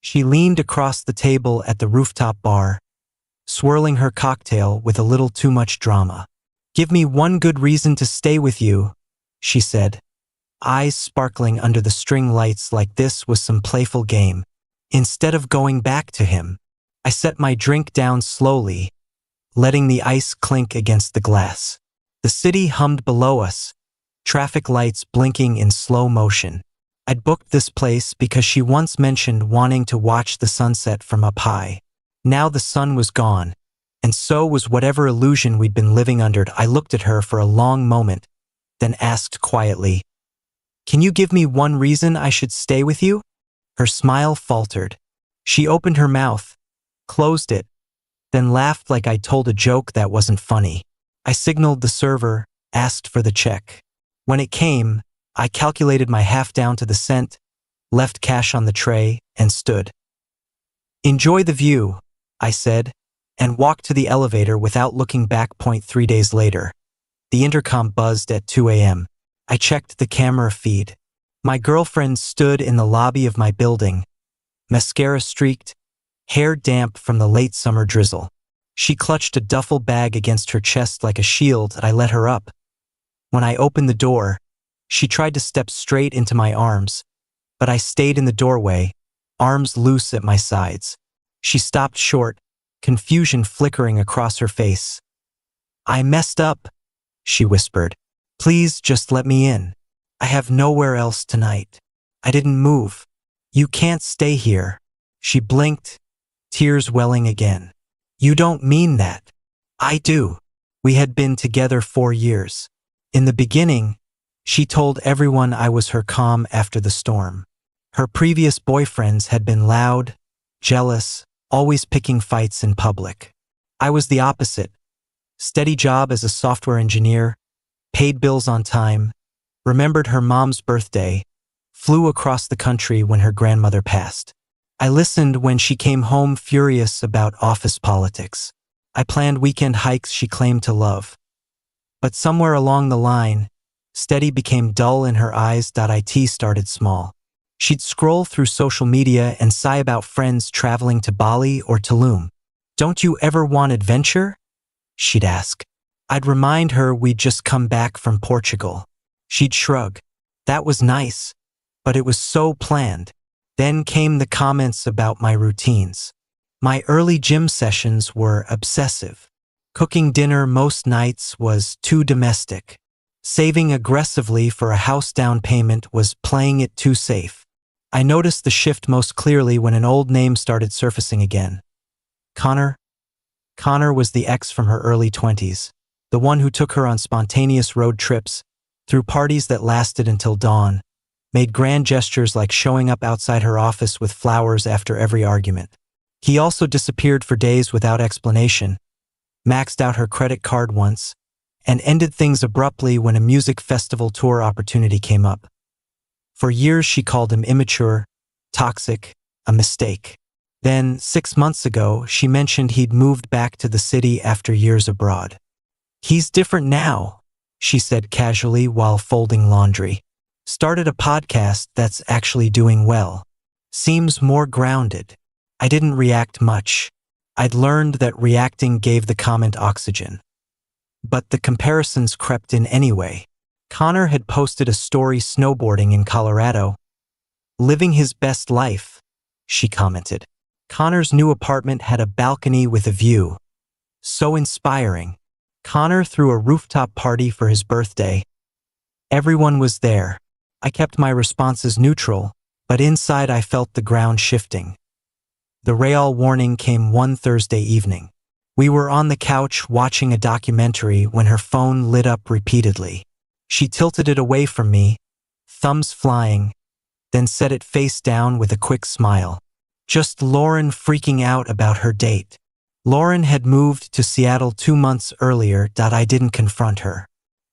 She leaned across the table at the rooftop bar, swirling her cocktail with a little too much drama. "Give me one good reason to stay with you," she said, eyes sparkling under the string lights like this was some playful game. Instead of going back to him, I set my drink down slowly, letting the ice clink against the glass. The city hummed below us, traffic lights blinking in slow motion. I'd booked this place because she once mentioned wanting to watch the sunset from up high. Now the sun was gone, and so was whatever illusion we'd been living under. I looked at her for a long moment, then asked quietly, "Can you give me one reason I should stay with you?" Her smile faltered. She opened her mouth, closed it, then laughed like I told a joke that wasn't funny. I signaled the server, asked for the check. When it came, I calculated my half down to the cent, left cash on the tray, and stood. "Enjoy the view," I said, and walked to the elevator without looking back. 3 days later, the intercom buzzed at 2 a.m. I checked the camera feed. My girlfriend stood in the lobby of my building, mascara streaked, hair damp from the late summer drizzle. She clutched a duffel bag against her chest like a shield. I let her up. When I opened the door, she tried to step straight into my arms, but I stayed in the doorway, arms loose at my sides. She stopped short, confusion flickering across her face. "I messed up," she whispered. "Please just let me in. I have nowhere else tonight." I didn't move. "You can't stay here." She blinked, tears welling again. "You don't mean that." "I do." We had been together 4 years. In the beginning, she told everyone I was her calm after the storm. Her previous boyfriends had been loud, jealous, always picking fights in public. I was the opposite. Steady job as a software engineer, paid bills on time, remembered her mom's birthday, flew across the country when her grandmother passed. I listened when she came home furious about office politics. I planned weekend hikes she claimed to love. But somewhere along the line, steady became dull in her eyes. It started small. She'd scroll through social media and sigh about friends traveling to Bali or Tulum. "Don't you ever want adventure?" she'd ask. I'd remind her we'd just come back from Portugal. She'd shrug. That was nice, but it was so planned. Then came the comments about my routines. My early gym sessions were obsessive. Cooking dinner most nights was too domestic. Saving aggressively for a house down payment was playing it too safe. I noticed the shift most clearly when an old name started surfacing again. Connor. Connor was the ex from her early 20s, the one who took her on spontaneous road trips, threw parties that lasted until dawn, made grand gestures like showing up outside her office with flowers after every argument. He also disappeared for days without explanation, maxed out her credit card once, and ended things abruptly when a music festival tour opportunity came up. For years she called him immature, toxic, a mistake. Then, 6 months ago, she mentioned he'd moved back to the city after years abroad. "He's different now," she said casually while folding laundry. "Started a podcast that's actually doing well. Seems more grounded." I didn't react much. I'd learned that reacting gave the comment oxygen. But the comparisons crept in anyway. Connor had posted a story snowboarding in Colorado. "Living his best life," she commented. Connor's new apartment had a balcony with a view. So inspiring. Connor threw a rooftop party for his birthday. Everyone was there. I kept my responses neutral, but inside I felt the ground shifting. The rail warning came one Thursday evening. We were on the couch watching a documentary when her phone lit up repeatedly. She tilted it away from me, thumbs flying, then set it face down with a quick smile. Just Lauren freaking out about her date. Lauren had moved to Seattle 2 months earlier. I didn't confront her.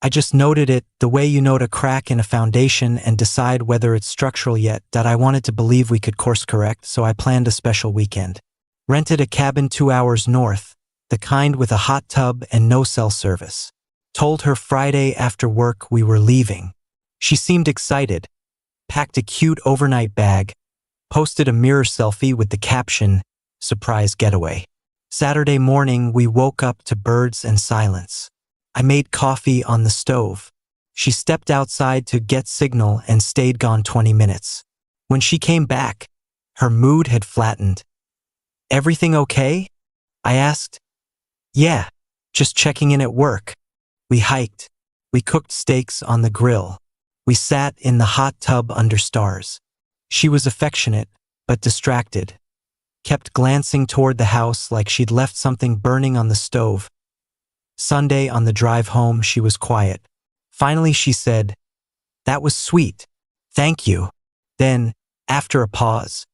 I just noted it, the way you note a crack in a foundation and decide whether it's structural yet. I wanted to believe we could course correct, so I planned a special weekend. Rented a cabin 2 hours north, the kind with a hot tub and no cell service. Told her Friday after work we were leaving. She seemed excited, packed a cute overnight bag, Posted a mirror selfie with the caption, "Surprise getaway." Saturday morning, we woke up to birds and silence. I made coffee on the stove. She stepped outside to get signal and stayed gone 20 minutes. When she came back, her mood had flattened. "Everything okay?" I asked. "Yeah, just checking in at work." We hiked. We cooked steaks on the grill. We sat in the hot tub under stars. She was affectionate, but distracted. Kept glancing toward the house like she'd left something burning on the stove. Sunday, on the drive home, she was quiet. Finally, she said, "That was sweet. Thank you." Then, after a pause,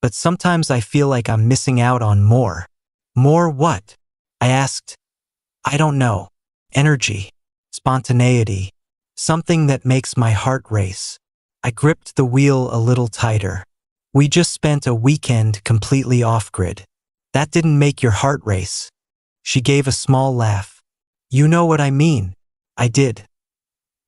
"But sometimes I feel like I'm missing out on more." "More what?" I asked. "I don't know. Energy, spontaneity, something that makes my heart race." I gripped the wheel a little tighter. "We just spent a weekend completely off-grid. That didn't make your heart race." She gave a small laugh. "You know what I mean." I did.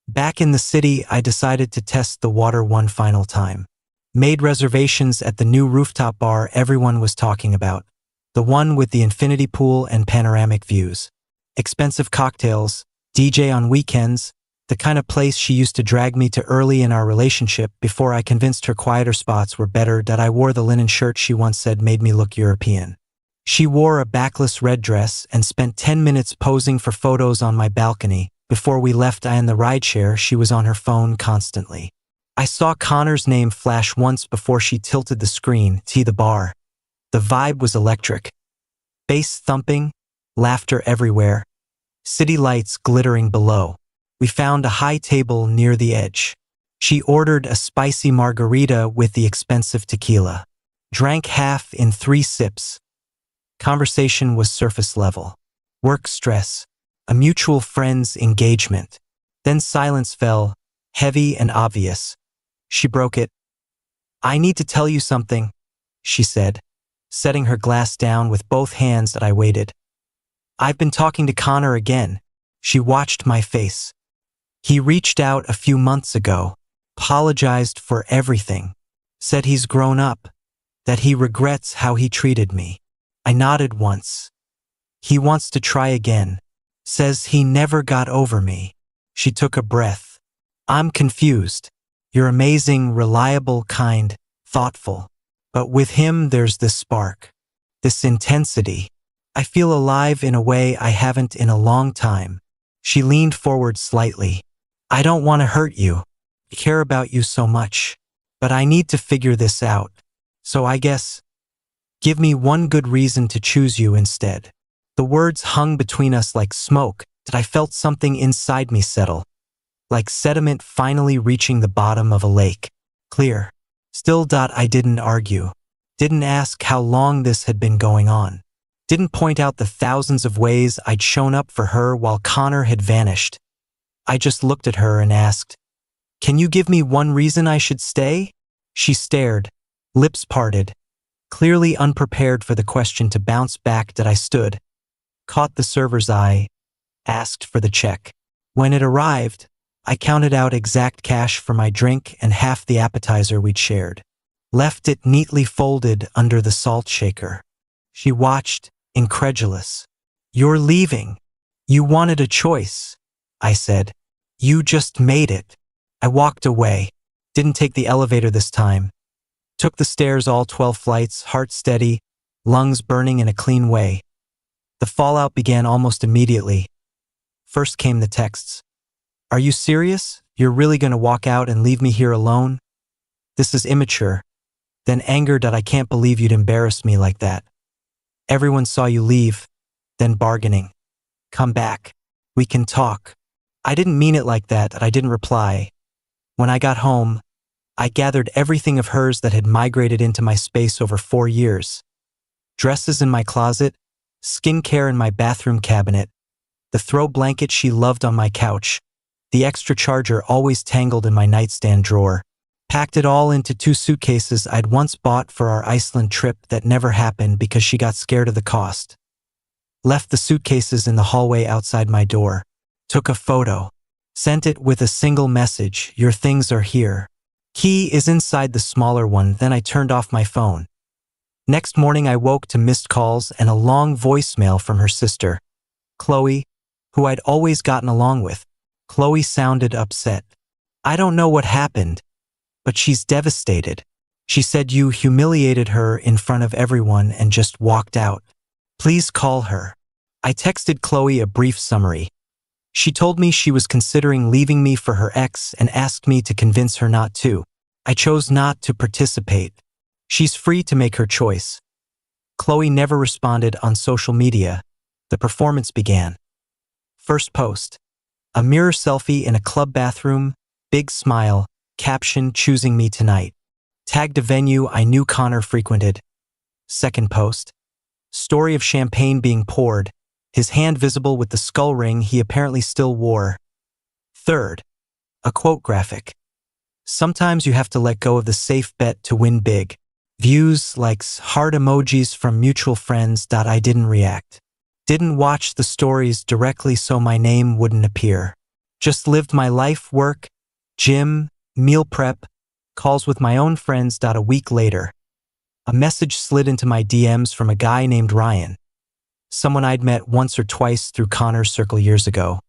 Back in the city, I decided to test the water one final time. Made reservations at the new rooftop bar everyone was talking about. The one with the infinity pool and panoramic views. Expensive cocktails, DJ on weekends, the kind of place she used to drag me to early in our relationship before I convinced her quieter spots were better, that I wore the linen shirt she once said made me look European. She wore a backless red dress and spent 10 minutes posing for photos on my balcony. Before we left in the rideshare, she was on her phone constantly. I saw Connor's name flash once before she tilted the screen to the bar. The vibe was electric. Bass thumping, laughter everywhere, city lights glittering below. We found a high table near the edge. She ordered a spicy margarita with the expensive tequila. Drank half in 3 sips. Conversation was surface level. Work stress. A mutual friend's engagement. Then silence fell, heavy and obvious. She broke it. "I need to tell you something," she said, setting her glass down with both hands. That I waited. "I've been talking to Connor again." She watched my face. "He reached out a few months ago, apologized for everything, said he's grown up, that he regrets how he treated me." I nodded once. "He wants to try again. Says he never got over me." She took a breath. "I'm confused. You're amazing, reliable, kind, thoughtful. But with him there's this spark, this intensity. I feel alive in a way I haven't in a long time." She leaned forward slightly. "I don't want to hurt you. I care about you so much. But I need to figure this out. So I guess, give me one good reason to choose you instead." The words hung between us like smoke, that I felt something inside me settle. Like sediment finally reaching the bottom of a lake. Clear. Still. I didn't argue. Didn't ask how long this had been going on. Didn't point out the thousands of ways I'd shown up for her while Connor had vanished. I just looked at her and asked, "Can you give me one reason I should stay?" She stared, lips parted, clearly unprepared for the question to bounce back. That I stood, caught the server's eye, asked for the check. When it arrived, I counted out exact cash for my drink and half the appetizer we'd shared. Left it neatly folded under the salt shaker. She watched, incredulous. "You're leaving. You wanted a choice," I said. "You just made it." I walked away. Didn't take the elevator this time. Took the stairs all 12 flights, heart steady, lungs burning in a clean way. The fallout began almost immediately. First came the texts. "Are you serious? You're really gonna walk out and leave me here alone? This is immature." Then anger. "I can't believe you'd embarrass me like that. Everyone saw you leave." Then bargaining. "Come back. We can talk." I didn't mean it like that. I didn't reply. When I got home, I gathered everything of hers that had migrated into my space over 4 years. Dresses in my closet, skincare in my bathroom cabinet, the throw blanket she loved on my couch, the extra charger always tangled in my nightstand drawer. Packed it all into 2 suitcases I'd once bought for our Iceland trip that never happened because she got scared of the cost. Left the suitcases in the hallway outside my door. Took a photo. Sent it with a single message, "Your things are here." Key is inside the smaller one, then I turned off my phone. Next morning I woke to missed calls and a long voicemail from her sister, Chloe, who I'd always gotten along with. Chloe sounded upset. I don't know what happened, but she's devastated. She said you humiliated her in front of everyone and just walked out. Please call her. I texted Chloe a brief summary. She told me she was considering leaving me for her ex and asked me to convince her not to. I chose not to participate. She's free to make her choice. Chloe never responded on social media. The performance began. First post. A mirror selfie in a club bathroom, big smile, caption choosing me tonight. Tagged a venue I knew Connor frequented. Second post. Story of champagne being poured, his hand visible with the skull ring he apparently still wore. Third. A quote graphic. Sometimes you have to let go of the safe bet to win big. Views, likes, heart emojis from mutual friends. I didn't react. Didn't watch the stories directly so my name wouldn't appear. Just lived my life, work, gym, meal prep, calls with my own friends. A week later, a message slid into my DMs from a guy named Ryan, someone I'd met once or twice through Connor's circle years ago.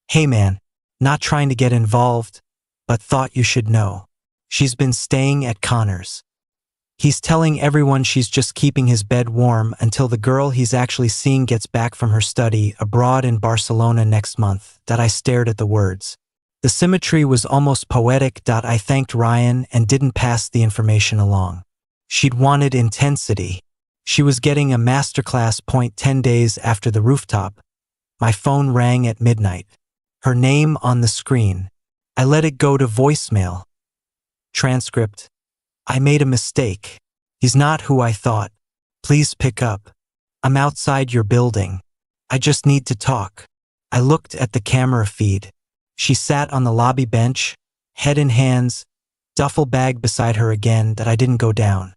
Hey man, not trying to get involved, but thought you should know. She's been staying at Connor's. He's telling everyone she's just keeping his bed warm until the girl he's actually seeing gets back from her study abroad in Barcelona next month. I stared at the words. The symmetry was almost poetic. I thanked Ryan and didn't pass the information along. She'd wanted intensity. She was getting a masterclass. 10 days after the rooftop, my phone rang at midnight. Her name on the screen. I let it go to voicemail. Transcript. I made a mistake. He's not who I thought. Please pick up. I'm outside your building. I just need to talk. I looked at the camera feed. She sat on the lobby bench, head in hands, duffel bag beside her again. I didn't go down.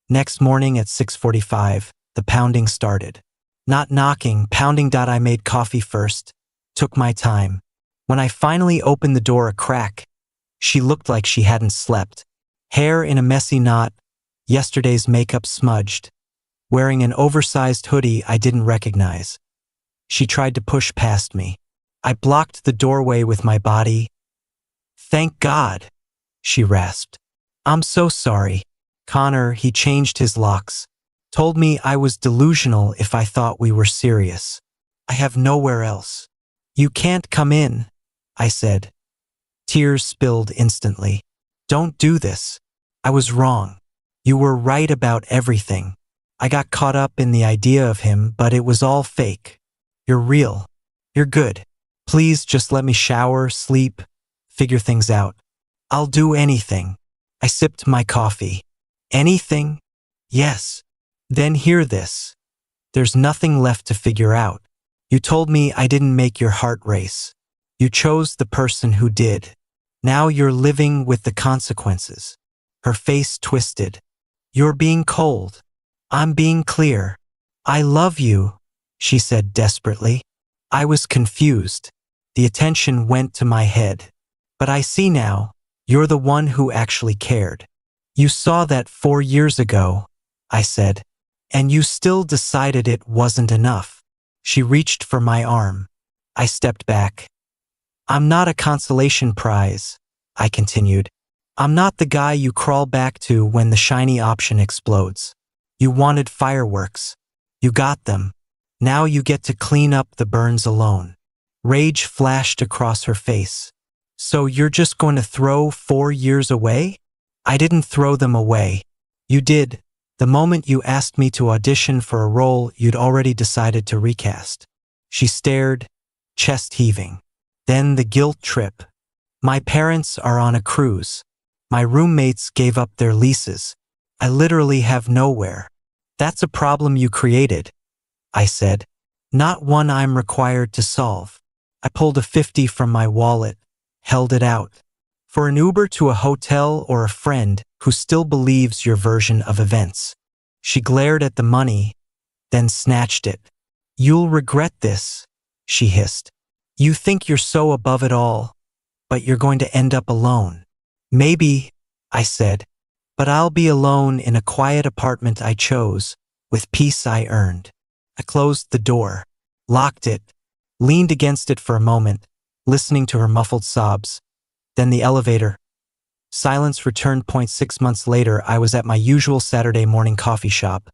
Next morning at 6:45, the pounding started. Not knocking, pounding. I made coffee first. Took my time. When I finally opened the door a crack, she looked like she hadn't slept. Hair in a messy knot, yesterday's makeup smudged, wearing an oversized hoodie I didn't recognize. She tried to push past me. I blocked the doorway with my body. Thank God, she rasped. I'm so sorry. Connor, he changed his locks, told me I was delusional if I thought we were serious. I have nowhere else. You can't come in, I said. Tears spilled instantly. Don't do this. I was wrong. You were right about everything. I got caught up in the idea of him, but it was all fake. You're real. You're good. Please just let me shower, sleep, figure things out. I'll do anything. I sipped my coffee. Anything? Yes. Then hear this. There's nothing left to figure out. You told me I didn't make your heart race. You chose the person who did. Now you're living with the consequences. Her face twisted. You're being cold. I'm being clear. I love you, she said desperately. I was confused. The attention went to my head. But I see now, you're the one who actually cared. You saw that 4 years ago, I said, and you still decided it wasn't enough. She reached for my arm. I stepped back. I'm not a consolation prize, I continued. I'm not the guy you crawl back to when the shiny option explodes. You wanted fireworks. You got them. Now you get to clean up the burns alone. Rage flashed across her face. So you're just going to throw 4 years away? I didn't throw them away. You did. The moment you asked me to audition for a role you'd already decided to recast. She stared, chest heaving. Then the guilt trip. My parents are on a cruise. My roommates gave up their leases. I literally have nowhere. That's a problem you created, I said. Not one I'm required to solve. I pulled a 50 from my wallet, held it out. For an Uber to a hotel or a friend who still believes your version of events. She glared at the money, then snatched it. You'll regret this, she hissed. You think you're so above it all, but you're going to end up alone. Maybe, I said, but I'll be alone in a quiet apartment I chose, with peace I earned. I closed the door, locked it, leaned against it for a moment, listening to her muffled sobs. Then the elevator. Silence returned. 6 months later, I was at my usual Saturday morning coffee shop.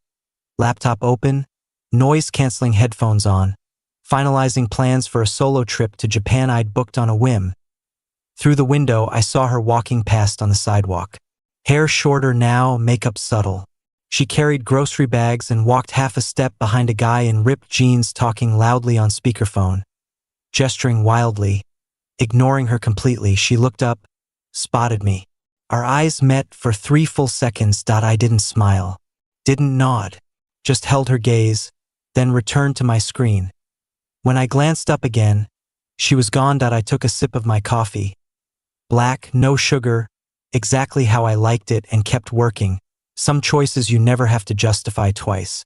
Laptop open, noise-canceling headphones on, finalizing plans for a solo trip to Japan I'd booked on a whim. Through the window, I saw her walking past on the sidewalk. Hair shorter now, makeup subtle. She carried grocery bags and walked half a step behind a guy in ripped jeans talking loudly on speakerphone. Gesturing wildly, ignoring her completely, she looked up, spotted me. Our eyes met for 3 full seconds. I didn't smile, didn't nod, just held her gaze, then returned to my screen. When I glanced up again, she was gone. I took a sip of my coffee. Black, no sugar, exactly how I liked it, and kept working. Some choices you never have to justify twice.